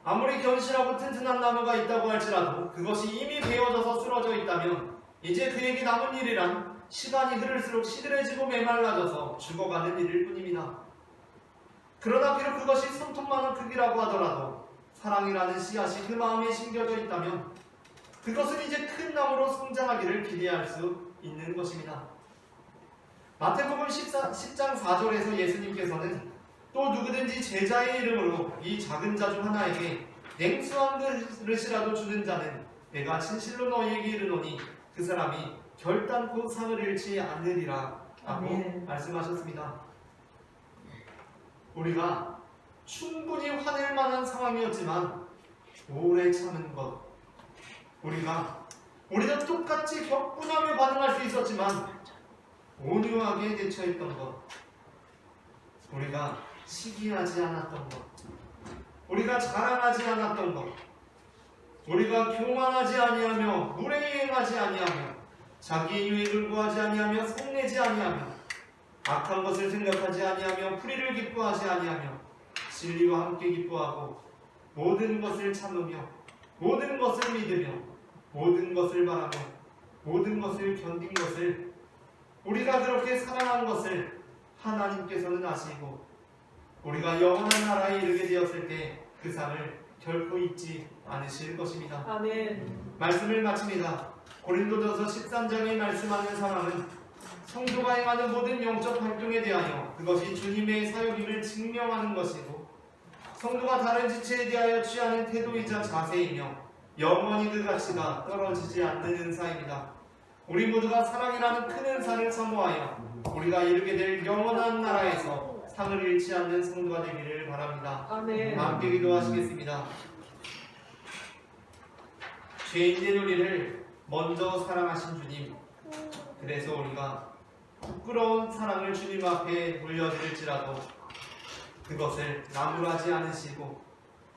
아무리 견실하고 튼튼한 나무가 있다고 할지라도 그것이 이미 베어져서 쓰러져 있다면 이제 그에게 남은 일이란 시간이 흐를수록 시들해지고 메말라져서 죽어가는 일일 뿐입니다. 그러나 비록 그것이 손톱만한 크기라고 하더라도 사랑이라는 씨앗이 그 마음에 심겨져 있다면 그것은 이제 큰 나무로 성장하기를 기대할 수 있는 것입니다. 마태복음 10장 4절에서 예수님께서는 또 누구든지 제자의 이름으로 이 작은 자 중 하나에게 냉수 한 그릇이라도 주는 자는 내가 진실로 너희에게 이르노니 그 사람이 결단코 상을 잃지 않으리라 라고 말씀하셨습니다. 우리가 충분히 화낼 만한 상황이었지만 오래 참은 것, 우리도 똑같이 격분하며 반응할 수 있었지만 온유하게 대처했던 것, 우리가 시기하지 않았던 것, 우리가 자랑하지 않았던 것, 우리가 교만하지 아니하며 무례행하지 아니하며 자기의 유익을 구하지 아니하며 성내지 아니하며 악한 것을 생각하지 아니하며 불의를 기뻐하지 아니하며 진리와 함께 기뻐하고 모든 것을 참으며 모든 것을 믿으며 모든 것을 바라며 모든 것을 견딘 것을 우리가 그렇게 사랑한 것을 하나님께서는 아시고 우리가 영원한 나라에 이르게 되었을 때 그 상을 결코 잊지 않으실 것입니다. 아멘. 말씀을 마칩니다. 고린도전서 13장에 말씀하는 상황은 성도가 행하는 모든 영적 활동에 대하여 그것이 주님의 사역임을 증명하는 것이고 성도가 다른 지체에 대하여 취하는 태도이자 자세이며 영원히 그 가치가 떨어지지 않는 은사입니다. 우리 모두가 사랑이라는 큰 은사를 사모하여 우리가 이르게 될 영원한 나라에서 상을 잃지 않는 성도가 되기를 바랍니다. 아멘. 함께 기도하시겠습니다. 죄인된 우리를 먼저 사랑하신 주님, 그래서 우리가 부끄러운 사랑을 주님 앞에 물려드릴지라도 그것을 나무라지 않으시고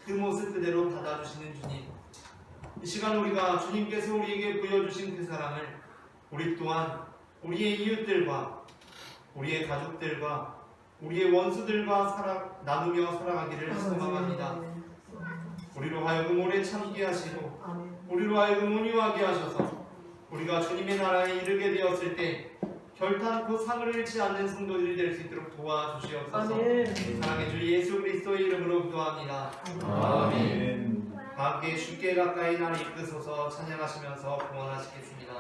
그 모습 그대로 받아주시는 주님, 이 시간 우리가 주님께서 우리에게 보여주신 그 사랑을 우리 또한 우리의 이웃들과 우리의 가족들과 우리의 원수들과 나누며 살아가기를 소망합니다. 우리로 하여금 오래 참게 하시고 우리로 하여금 온유하게 하셔서 우리가 주님의 나라에 이르게 되었을 때 결단코 상을 잃지 않는 성도들이 될 수 있도록 도와주시옵소서. 사랑의 주 예수 그리스도의 이름으로 기도합니다. 아멘. 함께 주께 가까이 나를 이끄소서. 찬양하시면서 봉헌하시겠습니다.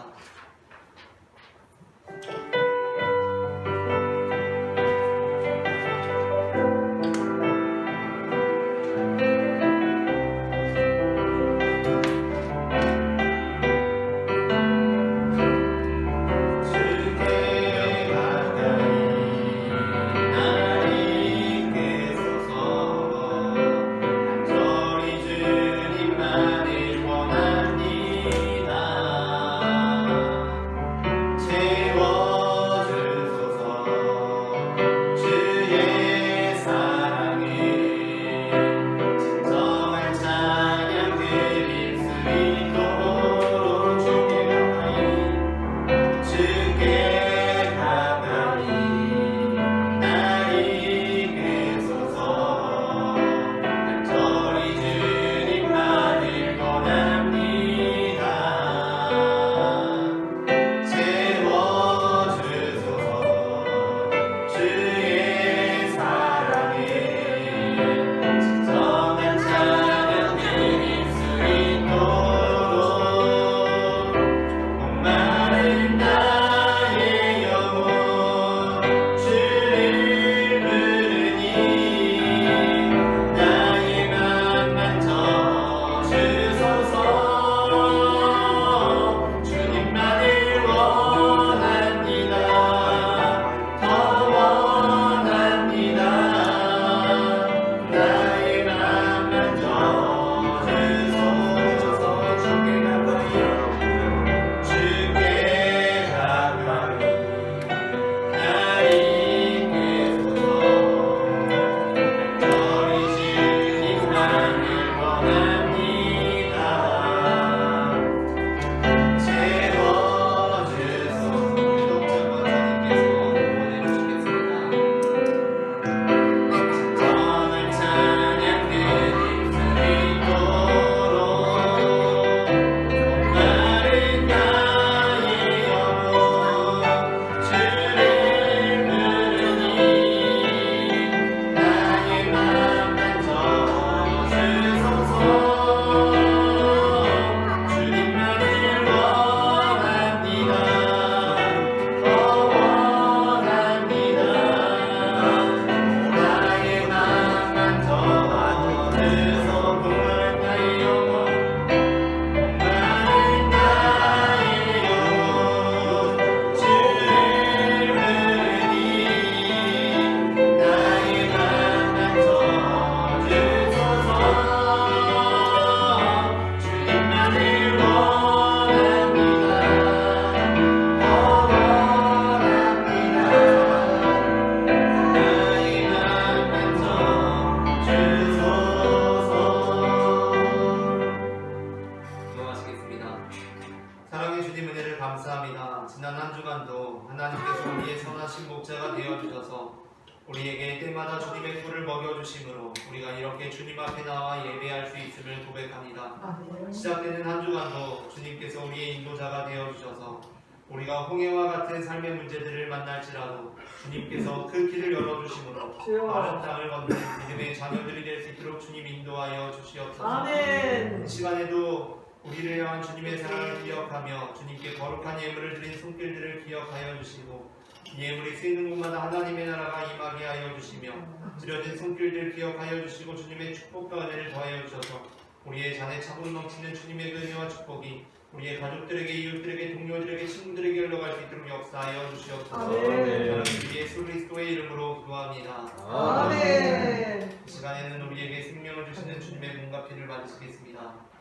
선하신 목자가 되어주셔서 우리에게 때마다 주님의 꿀을 먹여주심으로 우리가 이렇게 주님 앞에 나와 예배할 수 있음을 고백합니다. 시작되는 한 주간도 주님께서 우리의 인도자가 되어주셔서 우리가 홍해와 같은 삶의 문제들을 만날지라도 주님께서 그 길을 열어주심으로 마른 땅을 걷는 믿음의 자녀들이 될 수 있도록 주님 인도하여 주시옵소서. 아멘. 이 시간에도 우리를 향한 주님의 사랑을 기억하며 주님께 거룩한 예물을 드린 손길들을 기억하여 주시고 이 예물이 쓰이는 곳마다 하나님의 나라가 임하게 하여 주시며 드려진 손길들 기억하여 주시고 주님의 축복과 은혜를 더하여 주셔서 우리의 잔에 차고 넘치는 주님의 은혜와 축복이 우리의 가족들에게, 이웃들에게, 동료들에게, 친구들에게 흘러갈 수 있도록 역사하여 주시옵소서. 아멘. 저는 우리 예수 그리스도의 이름으로 기도합니다. 아멘. 이 시간에는 우리에게 생명을 주시는 주님의 몸과 피를 받으시겠습니다.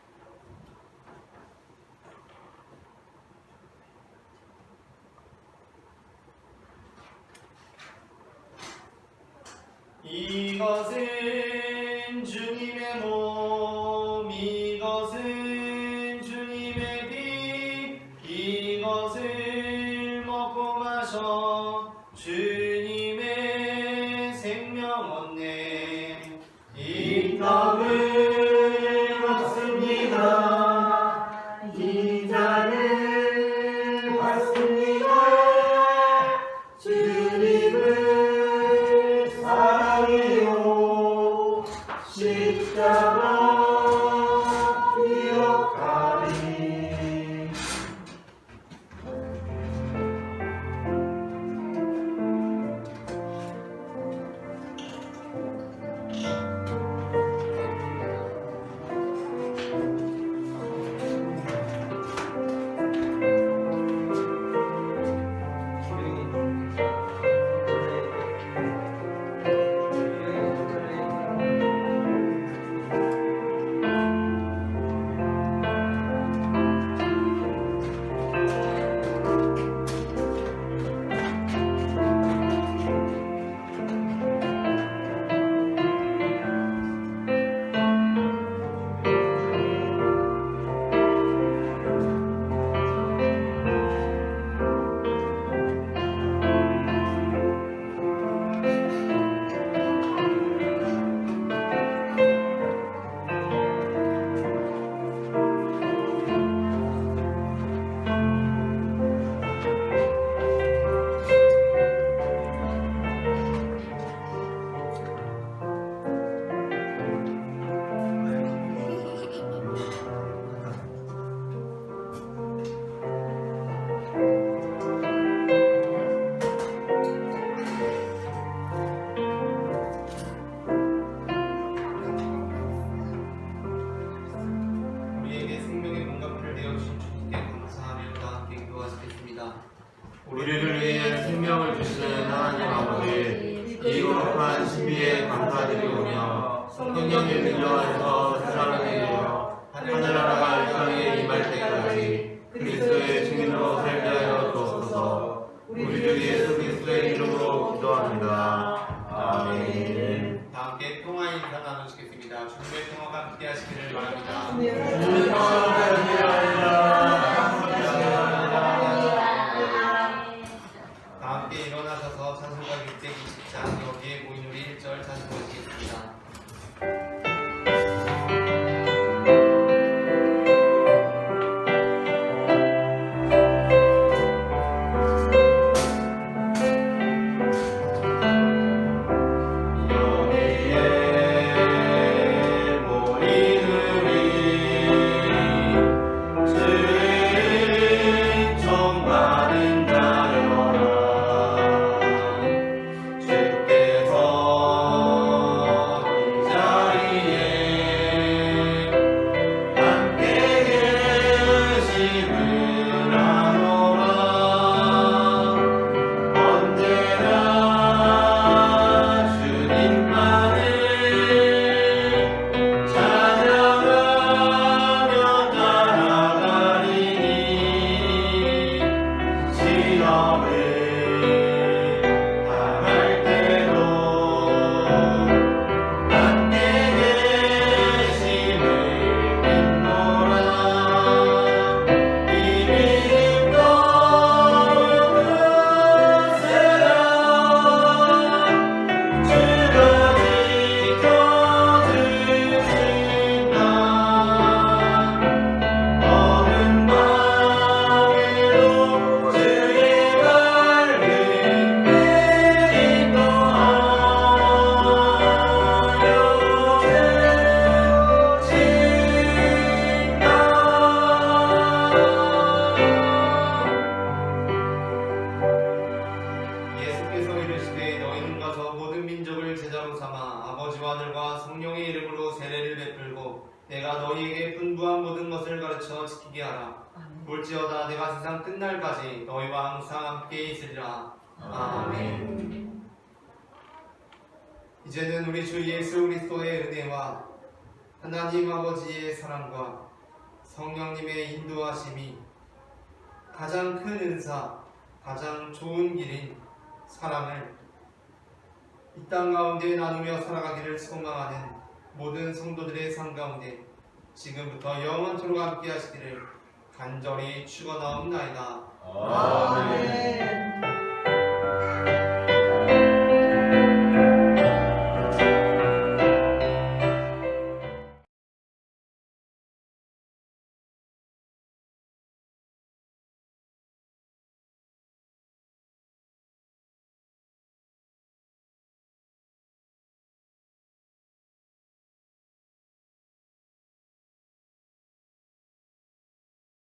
이것은 주님의 몸, 이것은 주님의 피, 이것을 먹고 마셔 주님의 생명 얻네. 이 떡을 먹습니다. 이 잔을 받습니다. 주님을 사랑해요. 십자가 기억하리. 우리에게 생명의 몸과 피를 내어주신 주님께 감사하며 다 함께 기도하시겠습니다. 우리를 위해 생명을 주시는 하나님 아버지, 이 거룩한 신비에 감사드리오며 성령의 능력 안에서 사랑을 이루어 하늘나라가 이 땅에 임할 때까지 그리스도의 증인으로 살게 하여 주옵소서. 우리를 예수 그리스도의 이름으로 기도합니다. 아멘. 다 함께 통화 인사 나누시겠습니다. 주님의 평화가 함께 하시기를 바랍니다. 주님의 평화가 다 함께 일어나셔서 찬송가 620장 여기에 모인 우리 1절 찬송하시겠습니다. 여기에 모인 우리 제사로 삼아 아버지와 아들과 성령의 이름으로 세례를 베풀고 내가 너희에게 분부한 모든 것을 가르쳐 지키게 하라. 볼지어다 내가 세상 끝날까지 너희와 항상 함께 있으리라. 아멘. 이제는 우리 주 예수 그리스도의 은혜와 하나님 아버지의 사랑과 성령님의 인도하심이 가장 큰 은사, 가장 좋은 길인 사랑을 이 땅 가운데 나누며 살아가기를 소망하는 모든 성도들의 삶 가운데 지금부터 영원토록 함께 하시기를 간절히 축원하옵나이다. 아멘. 아멘.